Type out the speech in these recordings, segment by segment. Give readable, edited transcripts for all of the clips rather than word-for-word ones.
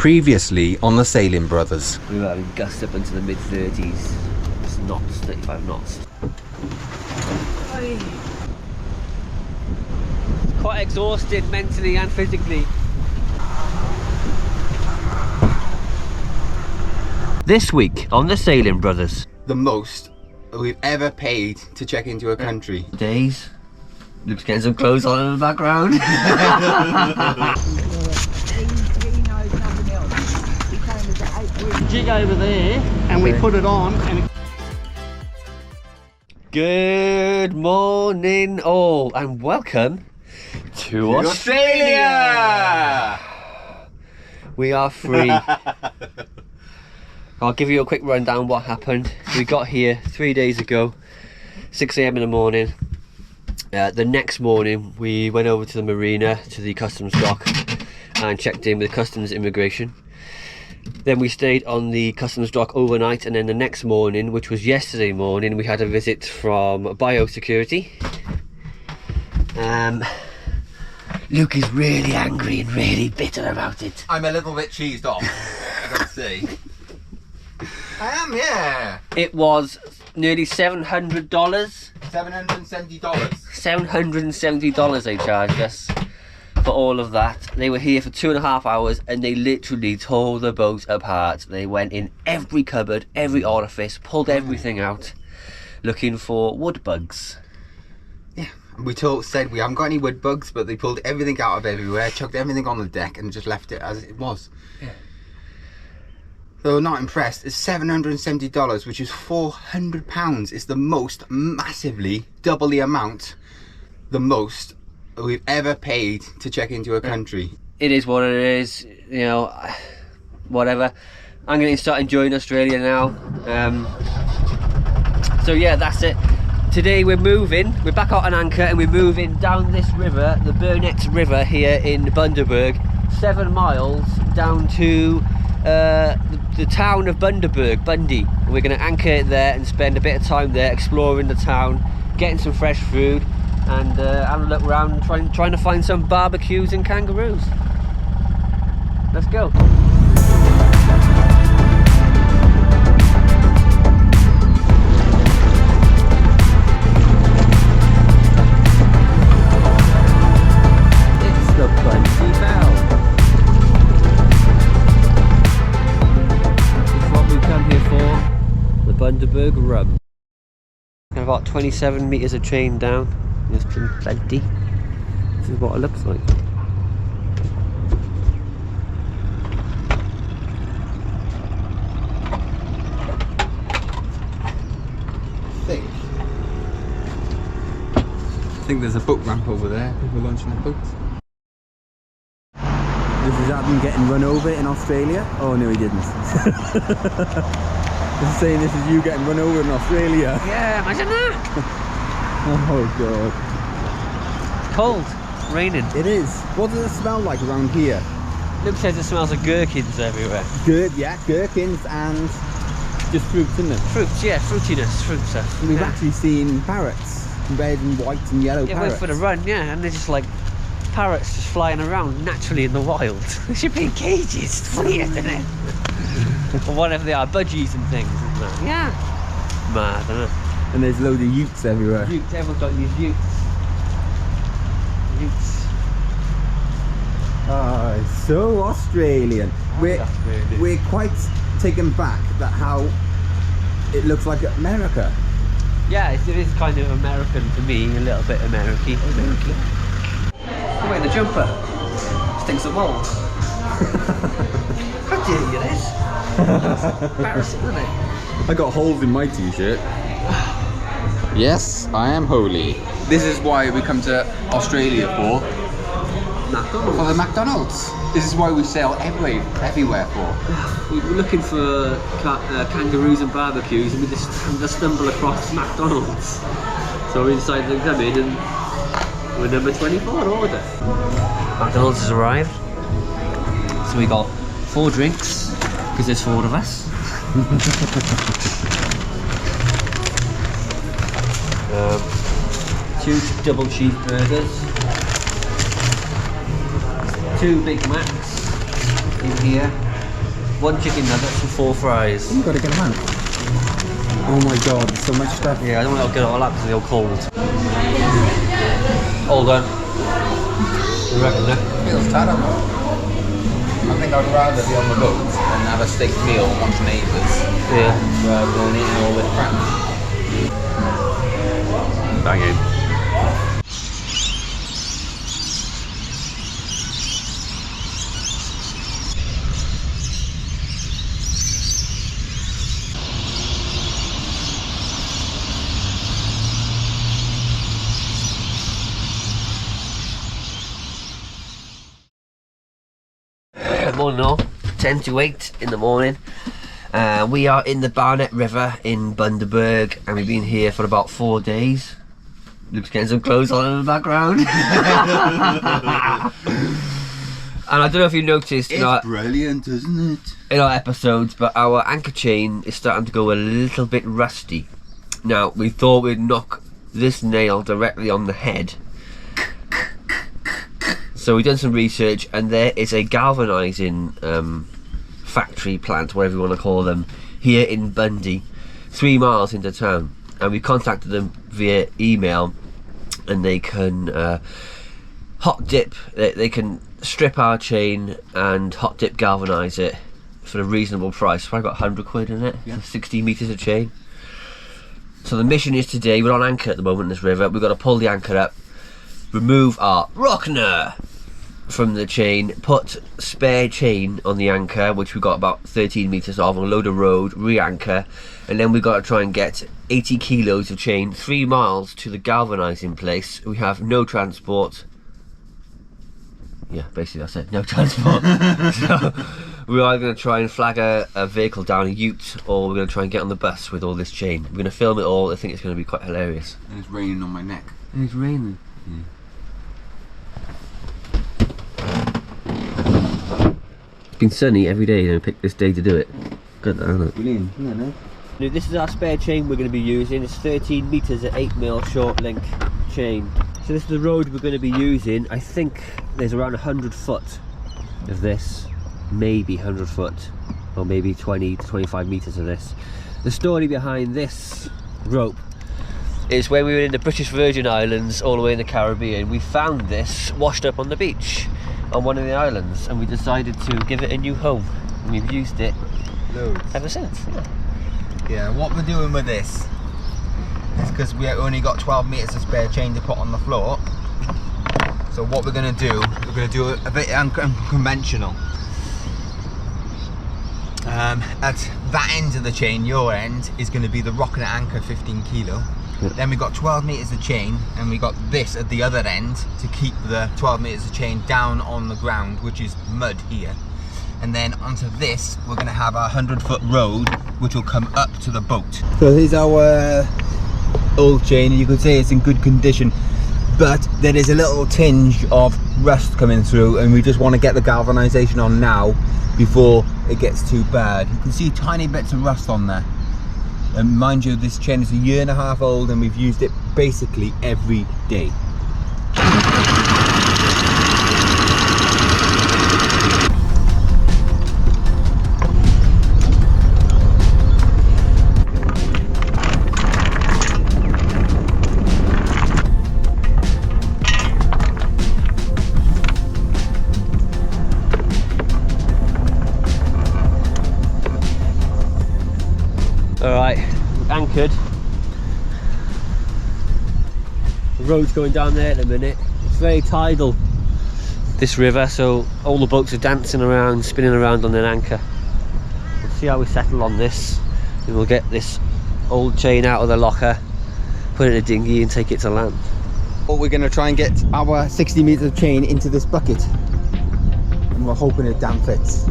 Previously on the Sailing Brothers. We were having gusts up into the mid-30s. It's knots, 35 knots. Quite exhausted mentally and physically. This week on the Sailing Brothers. The most we've ever paid to check into a country. Days. Luke's getting some clothes on in the background. Jig over there and we put it on and Good morning all and welcome to Australia! We are free. I'll give you a quick rundown what happened. We got here 3 days ago, 6 AM in the morning. The next morning we went over to the marina, to the customs dock, and checked in with customs immigration. Then we stayed on the customs dock overnight, and then the next morning, which was yesterday morning, we had a visit from biosecurity. Luke is really angry and really bitter about it. I'm a little bit cheesed off, I gotta say. I am, yeah. It was nearly $700. $770. $770 they charged us for all of that. They were here for 2.5 hours and they literally tore the boat apart. They went in every cupboard, every orifice, pulled everything out, looking for wood bugs. Yeah, we said we haven't got any wood bugs, but they pulled everything out of everywhere, chucked everything on the deck and just left it as it was. Yeah. So not impressed. It's $770, which is £400. It's the most, massively, double the amount, the most we've ever paid to check into a country. It is what it is, you know, whatever. I'm going to start enjoying Australia now. So yeah, that's it. Today we're moving, we're back out on anchor and we're moving down this river, the Burnett River here in Bundaberg, 7 miles down to the town of Bundaberg, Bundy. We're going to anchor it there and spend a bit of time there exploring the town, getting some fresh food and having a look around, trying to find some barbecues and kangaroos. Let's go. It's the Bundy Bell. Come here for the Bundaberg rum. About 27 meters of chain down. There's been plenty. This is what it looks like. I think there's a boat ramp over there. People launching their boats. This is Adam getting run over in Australia. Oh no, he didn't. This is saying this is you getting run over in Australia. Yeah, imagine that. Oh god. It's cold, raining. It is. What does it smell like around here? Luke says it smells of gherkins everywhere. Yeah, gherkins and just fruits, isn't it? Fruits, yeah, fruitiness, fruit stuff. We've yeah. actually seen parrots, red and white and yellow Yeah, parrots. went for the run, yeah, and they're just like parrots just flying around naturally in the wild. They should be in cages. It's weird, isn't it? Or whatever they are, budgies and things, isn't it? Yeah. Mad, isn't it? And there's loads of utes everywhere. Utes, everyone's got these utes. Utes. Oh, it's so Australian. We're quite taken back that how it looks like America. Yeah, it is kind of American to me, a little bit American. Oh wait, the jumper stinks of mould. How dare you this? Embarrassing, isn't it? I got holes in my t-shirt. Yes, I am holy. This is why we come to Australia for the McDonald's. This is why we sail everywhere for. We were looking for kangaroos and barbecues and we just stumbled across McDonald's. So we decided to come in and we're number 24 order. McDonald's has arrived. So we got 4 drinks, because there's 4 of us. 2 double cheeseburgers. 2 Big Macs in here. 1 chicken nugget and 4 fries. You've got to get them out. Oh my god, there's so much stuff. Yeah, I don't want to get it all out because they're all cold. All done. You reckon, Nick? Feels terrible. I think I'd rather be on the boat and have a steak meal and watch Neighbours Yeah. rather than eating all this crap. Banging. Good morning all, 10 to 8 in the morning. We are in the Barnet River in Bundaberg and we've been here for about 4 days. Luke's getting some clothes on in the background. And I don't know if you noticed It's brilliant, isn't it? in our episodes, but our anchor chain is starting to go a little bit rusty. Now, we thought we'd knock this nail directly on the head. So we've done some research and there is a galvanizing factory plant, whatever you want to call them, here in Bundy, 3 miles into town. And we contacted them via email and they can hot dip, they can strip our chain and hot dip galvanize it for a reasonable price. Probably about 100 quid in it, Yeah. 60 metres of chain. So the mission is today, we're on anchor at the moment in this river, we've got to pull the anchor up, remove our rockner from the chain, put spare chain on the anchor, which we've got about 13 metres of, on a load of road, re-anchor, and then we've got to try and get 80 kilos of chain 3 miles to the galvanizing place. We have no transport. Yeah, basically that's it, no transport. So we're either going to try and flag a vehicle down a ute, or we're going to try and get on the bus with all this chain. We're going to film it all. I think it's going to be quite hilarious. And it's raining on my neck. And it's raining. It's been sunny every day and I picked this day to do it. Good, isn't it? Brilliant, isn't it? Now, this is our spare chain we're going to be using. It's 13 metres at 8mm short link chain. So this is the road we're going to be using. I think there's around 100 foot of this, maybe 100 foot, or maybe 20 to 25 metres of this. The story behind this rope is when we were in the British Virgin Islands, all the way in the Caribbean, we found this washed up on the beach on one of the islands, and we decided to give it a new home, and we've used it Loads. ever since. Yeah, what we're doing with this is because we only got 12 metres of spare chain to put on the floor. So what we're going to do, we're going to do a bit unconventional. At that end of the chain, your end, is going to be the rocker anchor 15 kilo. Then we got 12 metres of chain, and we got this at the other end to keep the 12 metres of chain down on the ground, which is mud here. And then onto this, we're going to have a 100-foot road, which will come up to the boat. So here's our old chain, and you could say it's in good condition, but there is a little tinge of rust coming through, and we just want to get the galvanization on now before it gets too bad. You can see tiny bits of rust on there. And mind you, this chain is 1.5 years old and we've used it basically every day. Alright, anchored. The road's going down there in a minute. It's very tidal, this river, so all the boats are dancing around, spinning around on their anchor. We'll see how we settle on this, and we'll get this old chain out of the locker, put it in a dinghy and take it to land. Well, we're going to try and get our 60 metres of chain into this bucket, and we're hoping it damn fits.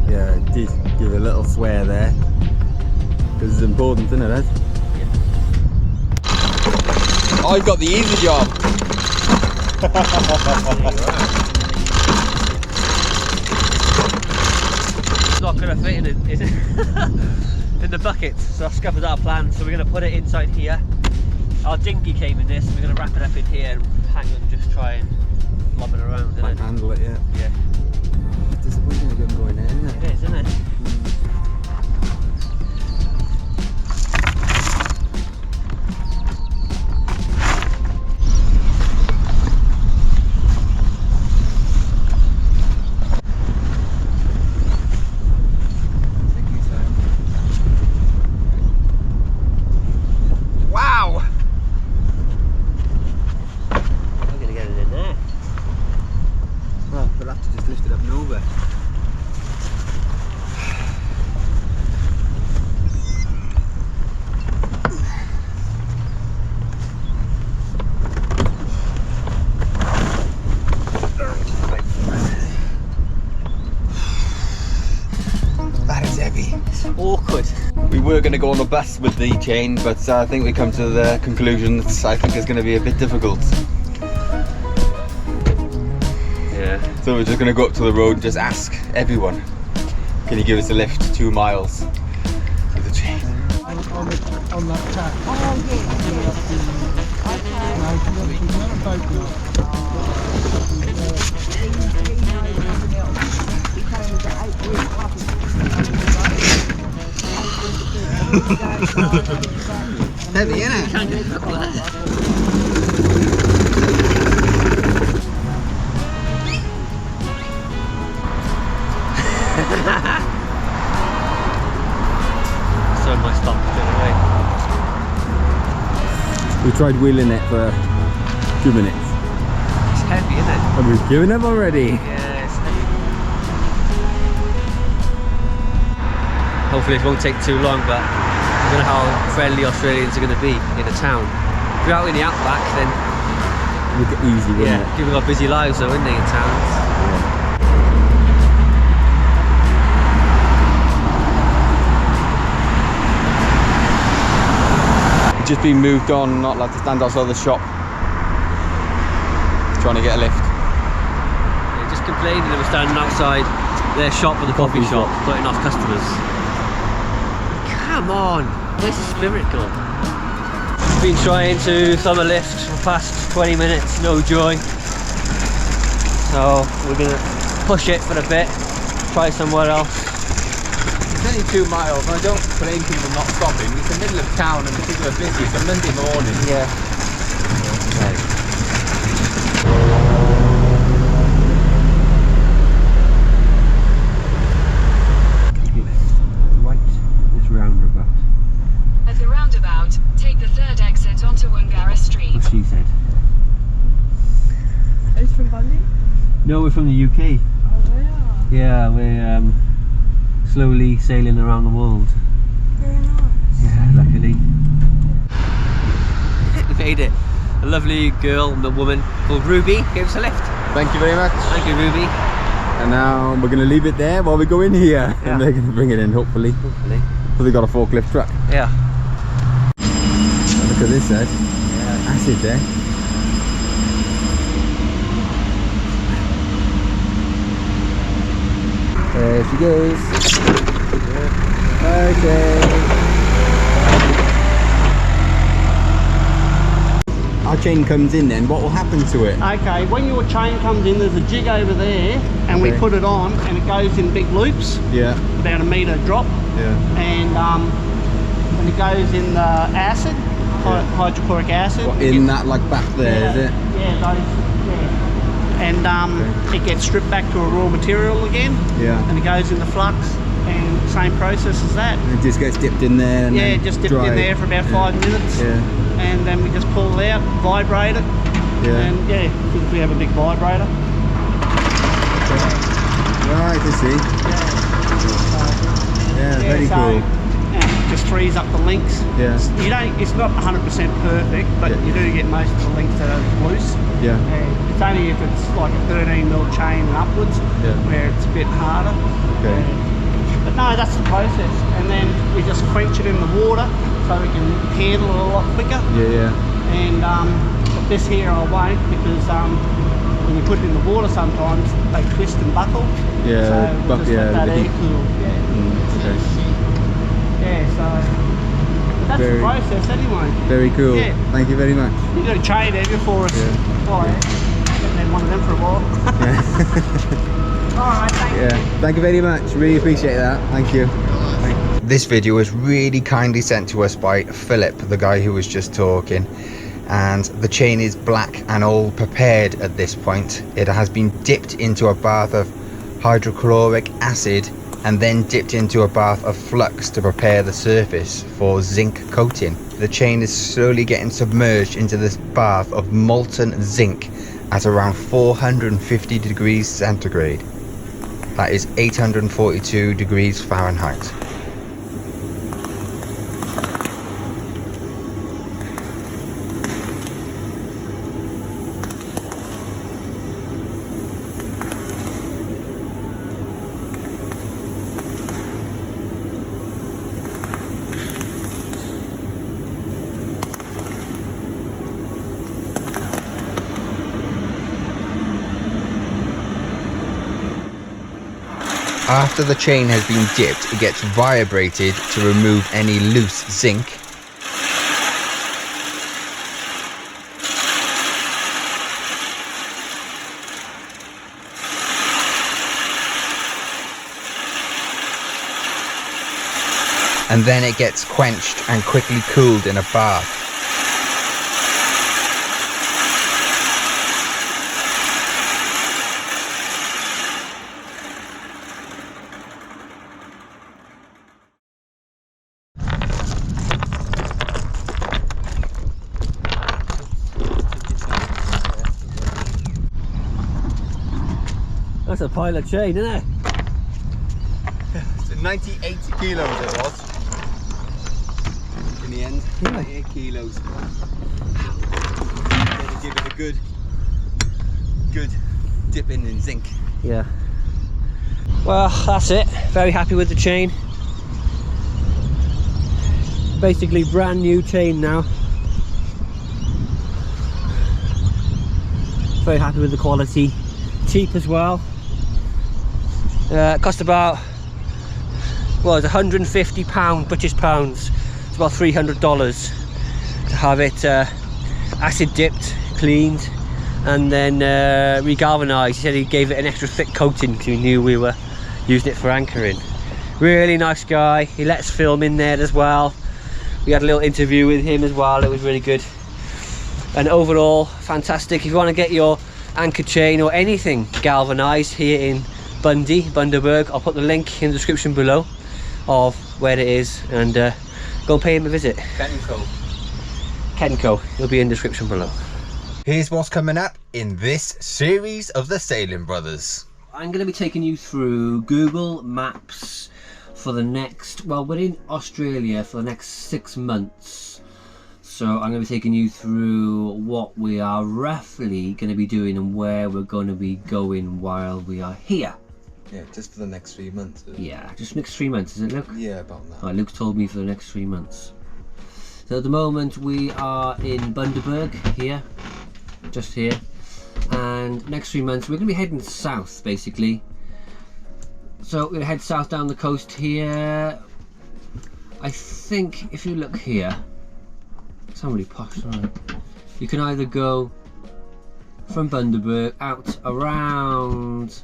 Yeah, did give a little swear there. Because it's important, isn't it, Ed? I've got the easy job. It's not going to fit in the bucket, so that's scuppered our plan. So we're going to put it inside here. Our dinghy came in this, we're going to wrap it up in here and hang and just try and lob it around. Can't handle it, yeah. Yeah. It's disappointing to get going in. awkward. We were going to go on the bus with the chain, but I think we come to the conclusion that I think it's going to be a bit difficult. Yeah. So we're just going to go up to the road and just ask everyone, can you give us a lift 2 miles with the chain? On that tack. Heavy, innit? So my stop straight away. We tried wheeling it for 2 minutes. It's heavy, isn't it? And we've given up already. Yeah, it's heavy. Hopefully it won't take too long, but I don't know how friendly Australians are going to be in a town. If you're out in the outback, then Make it easy, wouldn't yeah, people got busy lives though, wouldn't they, in towns? Just been moved on, not allowed to stand outside the shop. Trying to get a lift. They're just complaining they were standing outside their shop or the coffee shop, putting off customers. Come on, where's the spirit gone? Been trying to thumb a lift for the past 20 minutes, no joy. So we're gonna push it for a bit, try somewhere else. It's only 2 miles, and I don't blame people not stopping. It's the middle of town and the people are busy. It's a Monday morning. Yeah. Right, this roundabout. At the roundabout, take the 3rd exit onto Wungara Street. What she said. Are you from Bundy? No, we're from the UK. Oh, Yeah, we're slowly sailing around the world. very nice. Yeah, luckily. We made it. A lovely girl, a woman called Ruby, gave us a lift. Thank you very much. Thank you, Ruby. And now we're going to leave it there while we go in here. Yeah. And they're going to bring it in, hopefully. Hopefully. So they got a forklift truck. Yeah. Look at this, Ed. Yeah. Acid there. There she goes. Okay. Our chain comes in then, what will happen to it? Okay, when your chain comes in, there's a jig over there, and we Okay. put it on, and it goes in big loops, Yeah, about a metre drop, yeah. and when it goes in the acid, hydrochloric acid. What, it in gets- that like back there, is it? Yeah, those, yeah. And it gets stripped back to a raw material again, Yeah. and it goes in the flux, and same process as that. And it just gets dipped in there and Yeah, then just dip it dried. in there for about Yeah. 5 minutes, Yeah, and then we just pull it out, vibrate it, yeah. and yeah, I think we have a big vibrator. Right, I see. Yeah, very so, cool. And it just frees up the links. Yeah. You don't. It's not 100% perfect, but Yeah. you do get most of the links that are loose. Yeah. And it's only if it's like a 13mm chain and upwards, Yeah. where it's a bit harder. Okay. But no, that's the process. And then we just quench it in the water so we can handle it a lot quicker. Yeah, yeah. And but this here I won't, because when you put it in the water sometimes they twist and buckle. Yeah, so we'll just yeah, let that the air heat. cool. Yeah. Okay. Yeah, so that's Very- the process anyway. Very cool. Yeah. Thank you very much. You got a chain have you for us? Yeah. Oh, yeah. Haven't had one of them for a while. Yeah. Alright, thank you. Yeah. Thank you very much. Really appreciate that. Thank you. This video was really kindly sent to us by Philip, the guy who was just talking, and the chain is black and all prepared at this point. It has been dipped into a bath of hydrochloric acid and then dipped into a bath of flux to prepare the surface for zinc coating. The chain is slowly getting submerged into this bath of molten zinc at around 450 degrees centigrade. That is 842 degrees Fahrenheit. After the chain has been dipped, it gets vibrated to remove any loose zinc. And then it gets quenched and quickly cooled in a bath. That's a pile of chain, isn't it? So 98 kilos it was. In the end, 98 kilos. Gonna give it a good dipping in zinc. Yeah. Well, that's it. Very happy with the chain. Basically brand new chain now. Very happy with the quality. Cheap as well. It cost about, well, it's £150 British pounds. It's about $300 to have it acid dipped, cleaned, and then regalvanized. He said he gave it an extra thick coating because he knew we were using it for anchoring. Really nice guy. He let us film in there as well. We had a little interview with him as well. It was really good. And overall, fantastic. If you want to get your anchor chain or anything galvanized here in Bundaberg, I'll put the link in the description below of where it is, and go and pay him a visit. Kenco, it'll be in the description below. Here's what's coming up in this series of the Sailing Brothers. I'm going to be taking you through Google Maps for the next, well, we're in Australia for the next 6 months. So I'm going to be taking you through what we are roughly going to be doing and where we're going to be going while we are here. Yeah, just for the next 3 months. Yeah, just next 3 months, is it, Luke? Yeah, about that. Right, Luke's told me for the next 3 months. So at the moment we are in Bundaberg here, just here, and next 3 months we're going to be heading south basically. So we're going to head south down the coast here. I think if you look here, it's not really posh, right? You can either go from Bundaberg out around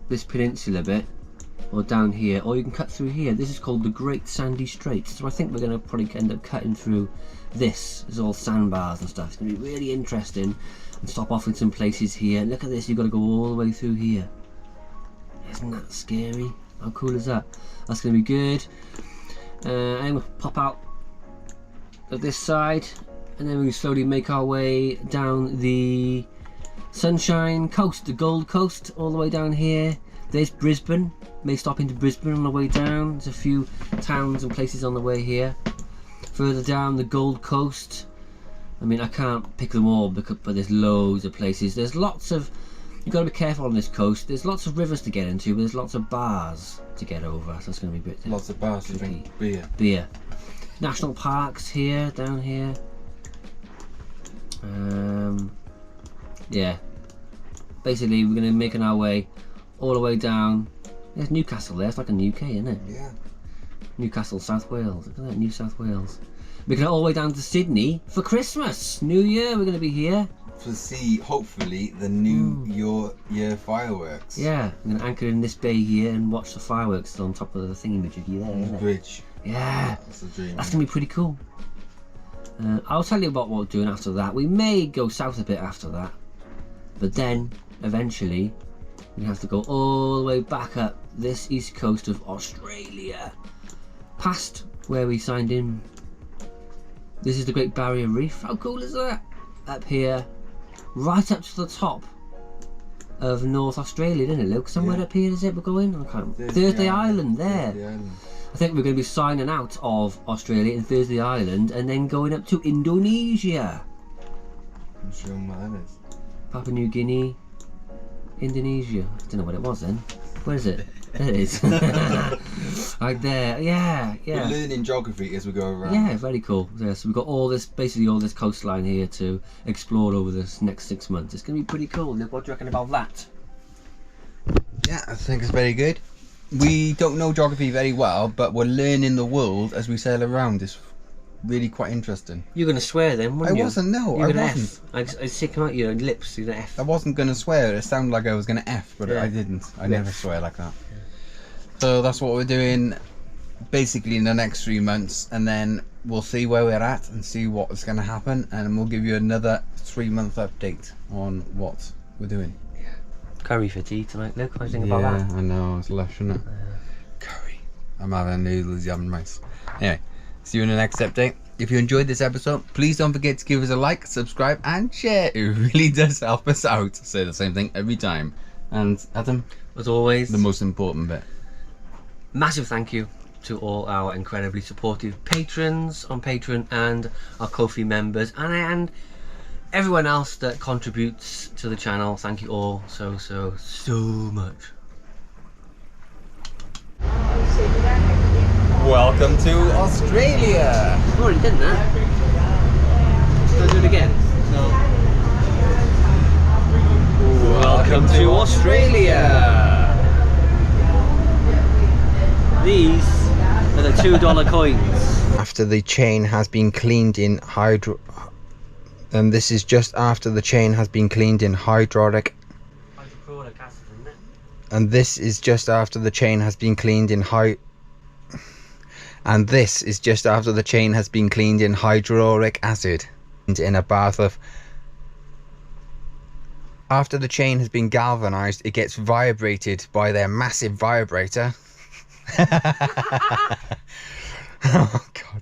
this peninsula bit, or down here, or you can cut through here. This is called the Great Sandy Straits, so I think we're going to probably end up cutting through this. There's all sandbars and stuff. It's going to be really interesting, and stop off in some places here. Look at this, you've got to go all the way through here. Isn't that scary? How cool is that? That's going to be good. And we'll pop out of this side, and then we slowly make our way down the Sunshine Coast, the Gold Coast, all the way down here. There's Brisbane. May stop into Brisbane on the way down. There's a few towns and places on the way here. Further down the Gold Coast. I mean, I can't pick them all, but there's loads of places. There's lots of, you've got to be careful on this coast. There's lots of rivers to get into, but there's lots of bars to get over. So it's going to be a bit. Lots of bars to drink beer. National parks here, down here. Yeah. Basically, we're going to be making our way all the way down. There's Newcastle there. It's like a UK, isn't it? Yeah. Newcastle, South Wales. Look at that, New South Wales. We're going all the way down to Sydney for Christmas. New Year, we're going to be here. To see, hopefully, the new year fireworks. Yeah, I'm going to anchor in this bay here and watch the fireworks on top of the thingy-majiggy there, isn't it? Bridge. Yeah. That's a dream. That's going to be pretty cool. I'll tell you about what we're doing after that. We may go south a bit after that. But then, eventually, we have to go all the way back up this east coast of Australia, past where we signed in. This is the Great Barrier Reef. How cool is that? Up here, right up to the top of North Australia, isn't it, Luke? Somewhere up here, is it? We're going? I can't. Thursday Island, there. Thursday Island. I think we're going to be signing out of Australia in Thursday Island and then going up to Indonesia. I'm sure what that is. Papua New Guinea, Indonesia. I don't know what it was then. Where is it? There it is. Right there. Yeah. We're learning geography as we go around. Yeah, very cool. Yeah, so we've got all this, basically all this coastline here to explore over this next 6 months. It's going to be pretty cool. Look, what do you reckon about that? Yeah, I think it's very good. we don't know geography very well, but we're learning the world as we sail around. It's really quite interesting. You're going to swear then, wouldn't you? I wasn't, no, You're I gonna wasn't. F. I see come out your lips, you're going to F. I wasn't going to swear. It sounded like I was going to F, but Yeah. I didn't. I never swear like that. So that's what we're doing basically in the next 3 months, and then we'll see where we're at and see what's going to happen, and we'll give you another 3-month update on what we're doing. Curry for tea tonight, look, what do you think about that? I know, it's lush, isn't it? Curry. I'm having noodles, you having rice. Anyway, see you in the next update. If you enjoyed this episode, please don't forget to give us a like, subscribe and share. It really does help us out. I say the same thing every time. And Adam, As always, the most important bit. massive thank you to all our incredibly supportive patrons on Patreon and our Ko-fi members and everyone else that contributes to the channel. Thank you all so much. Welcome to Australia. I've already done that. Shall I do it again? No. Welcome to Australia. These are the $2 coins. After the chain has been cleaned in this is just after the chain has been cleaned in hydraulic. Hydrochloric acid, isn't it? And this is just after the chain has been cleaned in hydraulic acid in a bath of. After the chain has been galvanized, it gets vibrated by their massive vibrator. Oh God.